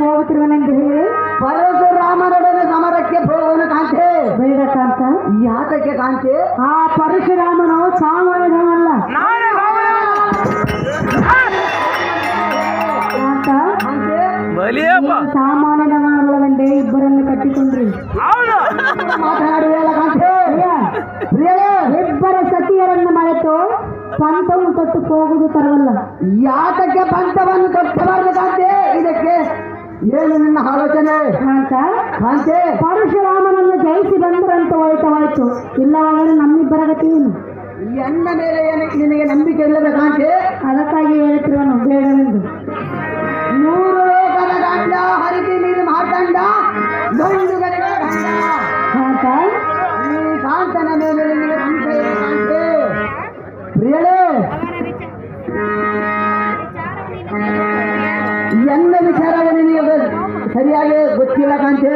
ಹೋಗುತ್ತಿರುವನೆಂದು ಹೇಳಿ ಪರಶುರಾಮನೊಡನೆ ಸಮರಕ್ಕೆ ಹೋಗೋನು ಕಾಂತೆ. ಬೇಡ ಕಾಂತ. ಯಾತಕ್ಕೆ ಕಾಂತೆ? ಆ ಪರಶುರಾಮನು ಸಾಮಾನ್ಯನಲ್ಲ ಕಾಂತ. ಸಾಮಾನ್ಯನಲ್ಲವೆಂದೇ ಇಬ್ಬರನ್ನು ಕಟ್ಟಿಕೊಂಡ್ರಿ. ಮಾತನಾಡುವೆಲ್ಲ ಕಾಂತೆ. ಇಬ್ಬರ ಸತಿಯರನ್ನು ಮರೆತು ಪಂಥವನ್ನು ತೊಟ್ಟು ಹೋಗುವುದು ತರವಲ್ಲ. ಯಾತಕ್ಕೆ ಪಂಥವನ್ನು ತೊಟ್ಟಬಾರದು ಕಾಂತೆ? ಇದಕ್ಕೆ ಏನು ನಿನ್ನ ಆಲೋಚನೆ? ಕಾಂತ ಕಾಂತೆ, ಪರಶುರಾಮನನ್ನು ಜಯಿಸಿ ಬಂದ್ರಂತ ಹೋಯ್ತವಾಯ್ತು, ಇಲ್ಲವಾಗಲೇ ನಮ್ಮಿಬ್ಬರ ಗತಿ ಏನು? ಎನ್ನ ಮೇಲೆ ನಿನಗೆ ನಂಬಿಕೆ ಇಲ್ಲದ ಕಾಂತೆ? ಅದಕ್ಕಾಗಿ ಹೇಳ್ತಿರೋನು ಬೇಡವೆಂದು. 100 ಲೋಕದ ಗಂಡ ಹರಿತಿ ಮೀನು ಮಾತಂಡ ಗಂಡುಗಳ ಗಂಡ ಕಾಂತ. ಈ ಕಾಂತನ ಮೇಲೆ ನಿನಗೆ ನಂಬಿಕೆ ಇಲ್ಲ ಕಾಂತೆ. ಪ್ರಿಯಳೇ, ಎನ್ನ ವಿಚಾರವೇ ನಿನಗೆ ಸರಿಯಾಗಿ ಗೊತ್ತಿಲ್ಲ ಕಾಂತೆ.